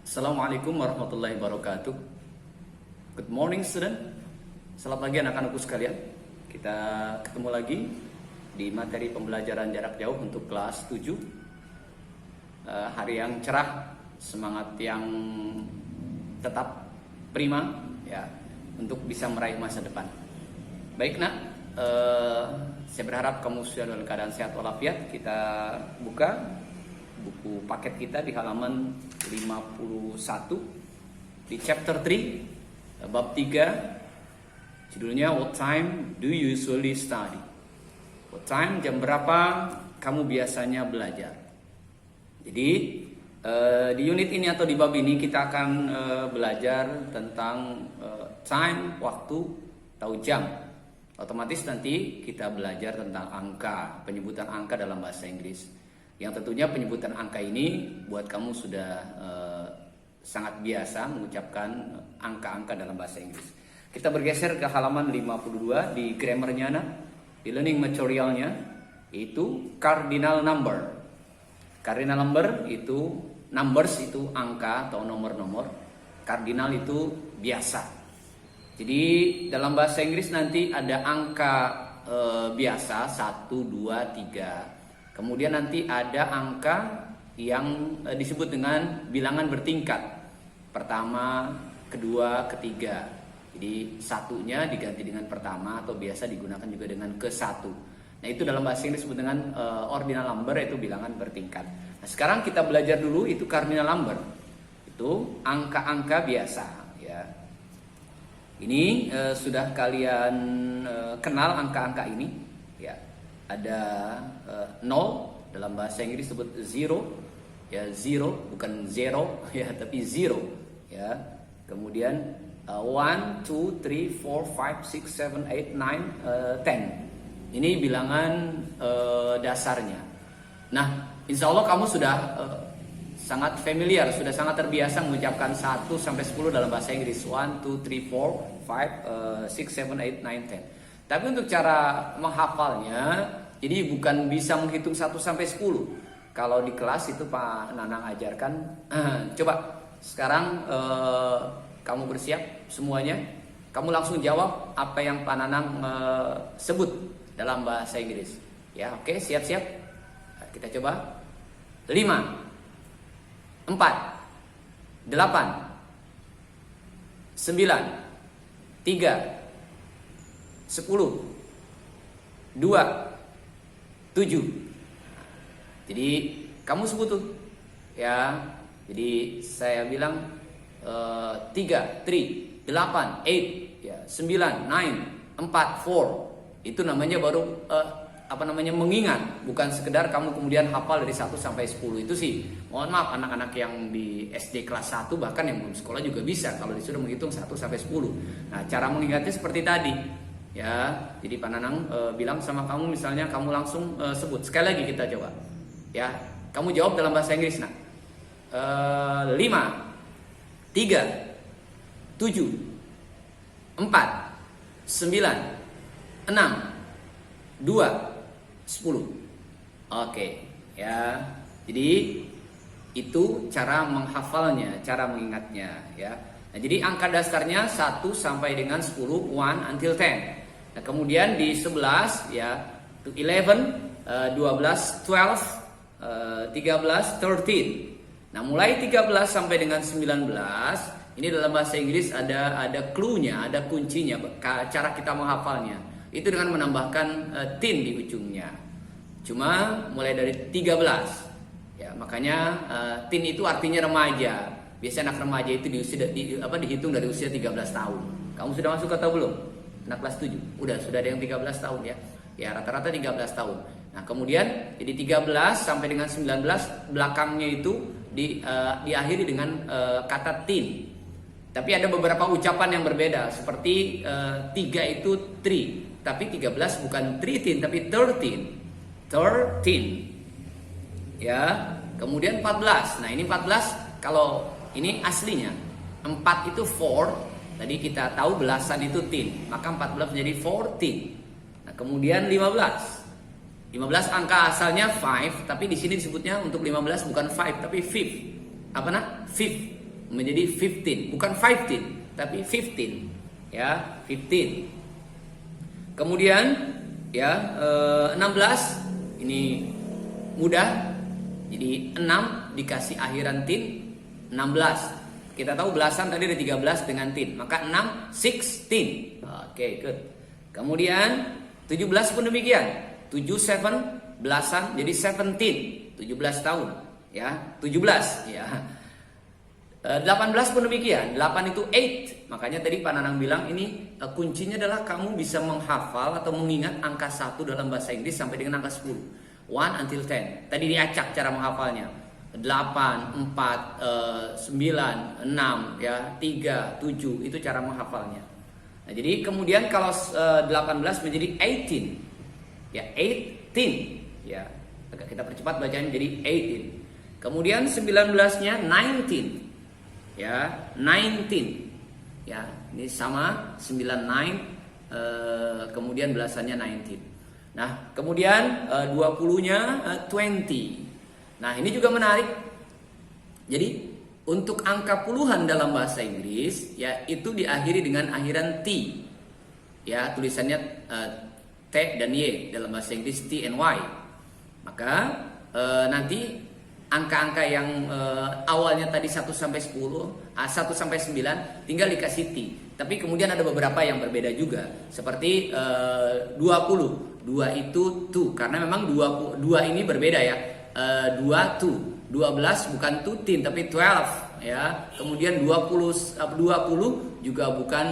Assalamualaikum warahmatullahi wabarakatuh. Good morning student. Selamat pagi anak-anakku sekalian. Kita ketemu lagi di materi pembelajaran jarak jauh untuk kelas 7. Hari yang cerah, semangat yang tetap prima ya untuk bisa meraih masa depan. Baik nak, saya berharap kamu sudah dalam keadaan sehat walafiat. Kita buka buku paket kita di halaman 51 di chapter 3 bab 3, judulnya What time do you usually study? What time, jam berapa kamu biasanya belajar? Jadi di unit ini atau di bab ini kita akan belajar tentang time, waktu atau jam. Otomatis nanti kita belajar tentang angka, penyebutan angka dalam bahasa Inggris. Yang tentunya penyebutan angka ini buat kamu sudah sangat biasa mengucapkan angka-angka dalam bahasa Inggris. Kita bergeser ke halaman 52 di grammarnya, di learning materialnya, itu cardinal number. Cardinal number itu, numbers itu angka atau nomor-nomor. Cardinal itu biasa. Jadi dalam bahasa Inggris nanti ada angka biasa 1, 2, 3. Kemudian nanti ada angka yang disebut dengan bilangan bertingkat. Pertama, kedua, ketiga. Jadi satunya diganti dengan pertama atau biasa digunakan juga dengan ke satu. Nah itu dalam bahasa Inggris disebut dengan ordinal number, yaitu bilangan bertingkat. Nah sekarang kita belajar dulu itu cardinal number. Itu angka-angka biasa ya. Ini sudah kalian kenal angka-angka ini ya. Ada 0 dalam bahasa Inggris disebut zero ya, zero bukan zero ya, tapi zero ya. Kemudian 1, 2, 3, 4, 5, 6, 7, 8, 9, 10. Ini bilangan dasarnya. Nah, insya Allah kamu sudah sangat familiar, sudah sangat terbiasa mengucapkan 1 sampai 10 dalam bahasa Inggris. 1, 2, 3, 4, 5, 6, 7, 8, 9, 10. Tapi untuk cara menghafalnya, jadi bukan bisa menghitung 1 sampai 10. Kalau di kelas itu Pak Nanang ajarkan. Coba sekarang kamu bersiap semuanya. Kamu langsung jawab apa yang Pak Nanang sebut dalam bahasa Inggris. Ya, oke, siap-siap. Kita coba. 5, 4, 8, 9, 3, 10, 2, 7. Jadi kamu sebut tuh ya. Jadi saya bilang 3, 8, 8, ya, 9, 9, 4, 4. Itu namanya baru mengingat, bukan sekedar kamu kemudian hafal dari 1 sampai 10. Itu sih mohon maaf anak-anak yang di SD kelas 1 bahkan yang belum sekolah juga bisa kalau disuruh menghitung 1 sampai 10. Nah, cara mengingatnya seperti tadi. Ya, jadi Pak Nanang bilang sama kamu, misalnya kamu langsung sebut. Sekali lagi kita coba. Ya, kamu jawab dalam bahasa Inggris nak. 5, 3, 7, 4, 9, 6, 2, 10. Oke, ya. Jadi itu cara menghafalnya, cara mengingatnya ya. Nah, jadi angka dasarnya 1 sampai dengan 10, 1 until 10. Nah, kemudian di 11 ya, 11, 12, 12, 13, 13. Nah, mulai 13 sampai dengan 19, ini dalam bahasa Inggris ada clue-nya, ada kuncinya cara kita menghafalnya. Itu dengan menambahkan tin di ujungnya. Cuma mulai dari 13. Ya, makanya tin itu artinya remaja. Biasanya anak remaja itu dihitung dari usia 13 tahun. Kamu sudah masuk atau belum? Anak kelas 7. Sudah ada yang 13 tahun ya. Ya, rata-rata 13 tahun. Nah, kemudian jadi 13 sampai dengan 19 belakangnya itu diakhiri dengan kata tin. Tapi ada beberapa ucapan yang berbeda, seperti 3 itu 3, tapi 13 bukan 13 tapi 13. 13. Ya, kemudian 14. Nah, ini 14 kalau ini aslinya 4 itu 4. Tadi kita tahu belasan itu tin, maka 14 menjadi 14. Nah, kemudian 15. 15 angka asalnya 5, tapi di sini disebutnya untuk 15 bukan 5 tapi 5. Apa nak? 5. menjadi 15, bukan 15 tapi 15, ya 15. Kemudian ya 16 ini mudah, jadi 6 dikasih akhiran tin 16. Kita tahu belasan tadi ada 13 dengan tin, maka 6 16. Oke, good. Kemudian 17 pun demikian. 7 7 belasan jadi 17, 17 tahun, ya. 17, ya. 18 pun demikian. 8 itu 8. Makanya tadi Pak Nanang bilang ini kuncinya adalah kamu bisa menghafal atau mengingat angka 1 dalam bahasa Inggris sampai dengan angka 10. 1 until 10. Tadi diacak cara menghafalnya. 8, 4, 9, 6, ya, 3, 7. Itu cara menghafalnya. Nah, jadi kemudian kalau 18 menjadi 18. Ya, 18. Ya, kita percepat bacanya jadi 18. Kemudian 19-nya 19. Ya, 19. Ya, ini sama 99, kemudian belasannya 19. Nah, kemudian 20-nya 20. Nah, ini juga menarik. Jadi, untuk angka puluhan dalam bahasa Inggris, ya itu diakhiri dengan akhiran T. Ya, tulisannya T dan Y dalam bahasa Inggris, T and Y. Maka nanti angka-angka yang awalnya tadi 1 sampai 10, 1 sampai 9 tinggal dikasih T. Tapi kemudian ada beberapa yang berbeda juga. Seperti 20. 2 itu 2 karena memang 2 ini berbeda ya. 2 2. 12 bukan 2 tapi 12 ya. Kemudian 20 juga bukan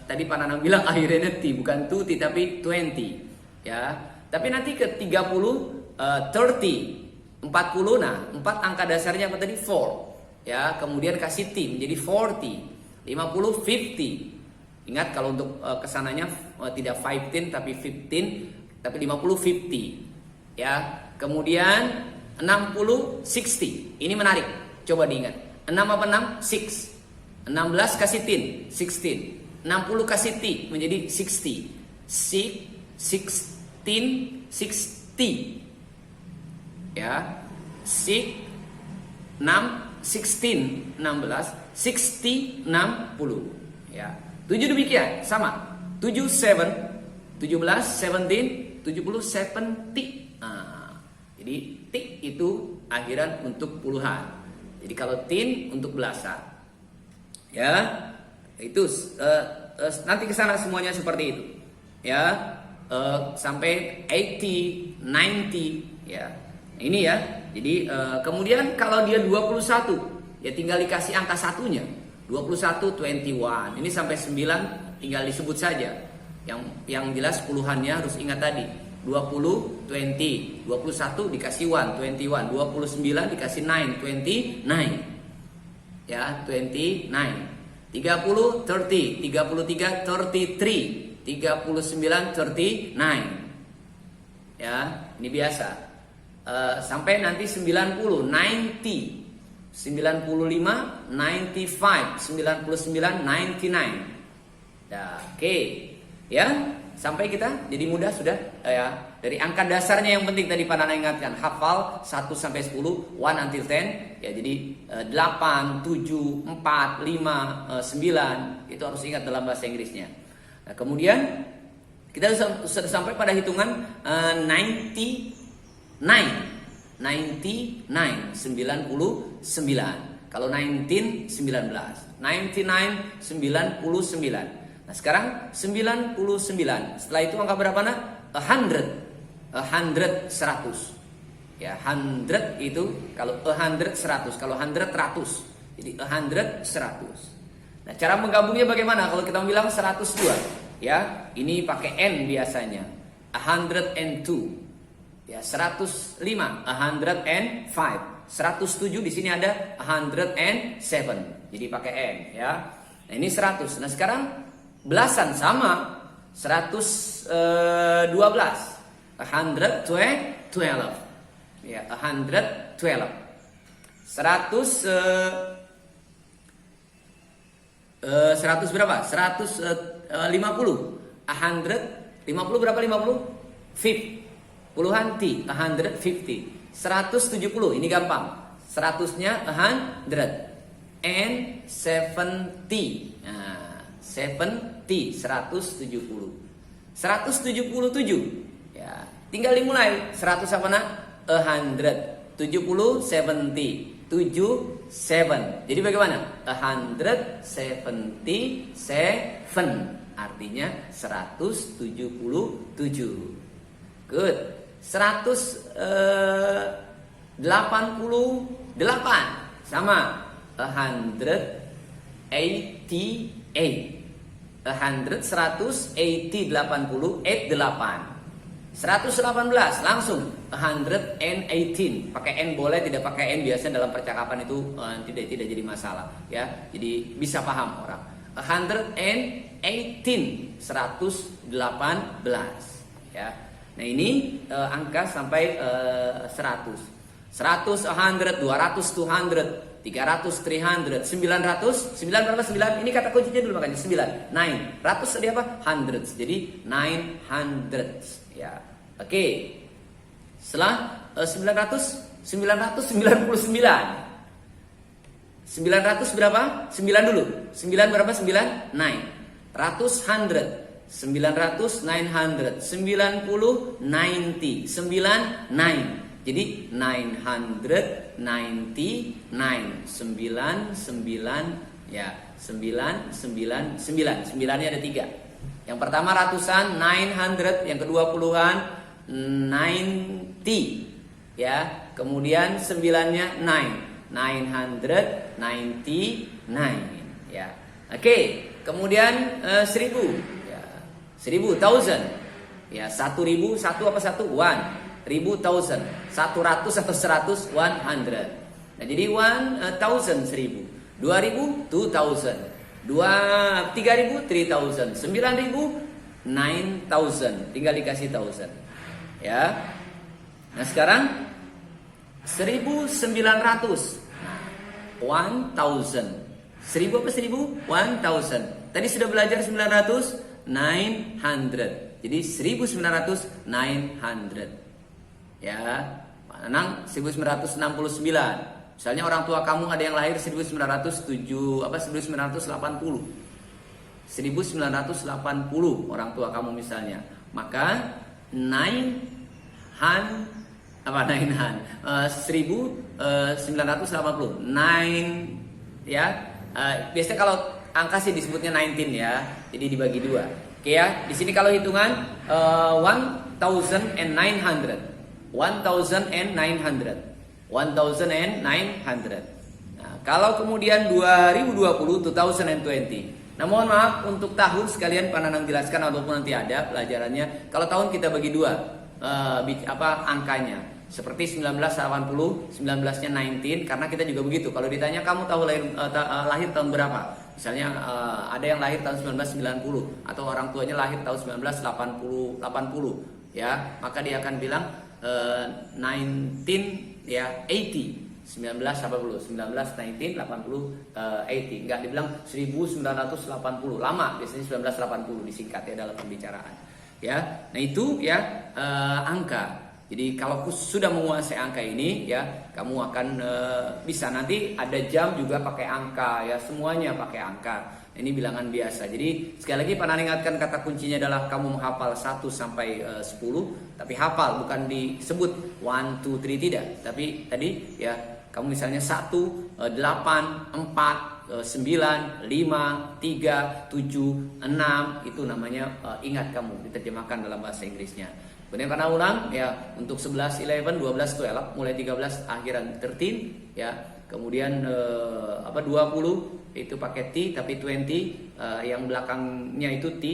tadi Pak Nanang bilang akhirnya T, bukan 2 tapi 20 ya. Tapi nanti ke 30 30 40, nah 4 angka dasarnya apa tadi? 4 ya. Kemudian kasih T menjadi 40. 50 50. Ingat kalau untuk kesananya tidak 15 tapi 15, tapi 50 50 ya. Kemudian 60 60. Ini menarik. Coba diingat. 6 apa 6? 6. 16 kasih tin 16. 60 kasih T menjadi 60. 16 60. Ya. 6 6 16 16 60 60 ya. 7 demikian sama. 7 7 17 17 70 70. Nah, jadi T itu akhiran untuk puluhan. Jadi kalau tin untuk belasan. Ya. Itu nanti ke sana semuanya seperti itu. Ya. Sampai 80, 90 ya. Ini ya. Jadi kemudian kalau dia 21 ya tinggal dikasih angka satunya. 21 21. Ini sampai 9 tinggal disebut saja. Yang jelas puluhannya harus ingat tadi. 20 20. 21 dikasih 1 21. 29 dikasih 9 29. Ya, 29. 30 30. 33 33. 39 39. Ya, ini biasa. Sampai nanti 90 90. 95, 95, 99, 99. Ya, oke. Ya, sampai kita jadi mudah sudah ya. Dari angka dasarnya yang penting tadi Pak Nana ingatkan, hafal 1 sampai 10, 1 until 10. Ya, jadi 8, 7, 4, 5, 9 itu harus ingat dalam bahasa Inggrisnya. Nah, kemudian kita sudah sampai pada hitungan 99. 99 99. Kalau 19 19. 99 99. Nah, sekarang 99. Setelah itu angka berapa nak? 100. 100 100. Ya, 100 itu kalau 100 100, kalau 100 100. Jadi 100 100. Nah, cara menggabungnya bagaimana? Kalau kita bilang 102, ya, ini pakai N biasanya. 102. Ya, 105, 105. 107 di sini ada 107. Jadi pakai N ya. Nah, ini 100. Nah, sekarang belasan sama 112. 112. Ya, 112. 100 berapa? 150. 150 berapa 50? 50. Puluhan T, 150. 170, ini gampang. 100-nya 100. and 70. Nah, 70, 170. 177. Ya, tinggal dimulai. 100 apa nak? 100. 70, 70. 7, 7. Jadi bagaimana? 177. Artinya 177. Good. 188 sama 188. 100 180 80 8. 118 langsung 118. Pakai n boleh, tidak pakai n biasanya dalam percakapan itu tidak jadi masalah ya. Jadi bisa paham orang. 118 118 ya. Nah ini angka sampai 100. 100 100 200 200 300 300 900 9 berapa 9? Ini kata kuncinya dulu makanya 9. 9. Ratus tadi apa? Hundreds. Jadi 900 ya. Oke. Setelah 900 999. 900 berapa? 9 dulu. 9 berapa? 9? 9. Ratus 100. 900 900. 90 90. 9 9. Jadi 999 99 ya 999 9-nya ada 3. Yang pertama ratusan 900, yang kedua puluhan 90 ya. Kemudian 9-nya 999 ya. Oke, kemudian 1000 ya. 1000 1000 ya 1000 1 apa 1 1 1000 1000 100 atau 100 100. Nah jadi 1000 1000 2000 2000 3000 3000 9000 9000 tinggal dikasih 1000 ya. Nah sekarang 1900 1000 1000 apa 1000 1000 tadi sudah belajar 900 900 jadi 1900 900 ya. Pak Nanang 1969. Misalnya orang tua kamu ada yang lahir 1980. 1980 orang tua kamu misalnya. Maka 1980 ya. Biasanya kalau angka sih disebutnya 19 ya. Jadi dibagi 2. Oke ya. Di sini kalau hitungan 1900 Nah, kalau kemudian 2020 2020. Nah, mohon maaf untuk tahun sekalian Pak Nanang jelaskan ataupun nanti ada pelajarannya. Kalau tahun kita bagi 2 angkanya. Seperti 1980, 19-nya 19 karena kita juga begitu. Kalau ditanya kamu tahu lahir tahun berapa? Misalnya ada yang lahir tahun 1990 atau orang tuanya lahir tahun 1980 ya, maka dia akan bilang 19 ya 80 1980 80 enggak dibilang 1980 lama, biasanya 1980 disingkat ya dalam pembicaraan ya. Nah itu ya angka. Jadi kalau sudah menguasai angka ini ya kamu akan bisa nanti ada jam juga pakai angka ya, semuanya pakai angka. Ini bilangan biasa. Jadi sekali lagi Pak Nanang ingatkan kata kuncinya adalah kamu menghafal 1 sampai 10, tapi hafal bukan disebut 1 2 3 tidak. Tapi tadi ya kamu misalnya 1 8 4 9 5 3 7 6 itu namanya ingat kamu, diterjemahkan dalam bahasa Inggrisnya. Kemudian karena ulang ya untuk 11 11 12 12 mulai 13 akhiran 13 ya. Kemudian 20 itu pakai T tapi 20 yang belakangnya itu T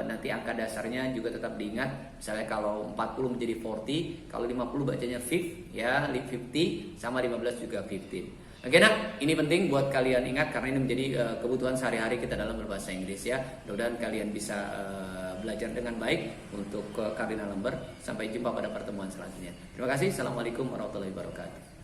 nanti angka dasarnya juga tetap diingat. Misalnya kalau 40 menjadi 40, kalau 50 bacanya 5 ya 50 sama 15 juga 15. Oke nak, ini penting buat kalian ingat karena ini menjadi kebutuhan sehari-hari kita dalam berbahasa Inggris ya. Mudah-mudahan kalian bisa belajar dengan baik untuk cardinal number. Sampai jumpa pada pertemuan selanjutnya. Terima kasih. Assalamualaikum warahmatullahi wabarakatuh.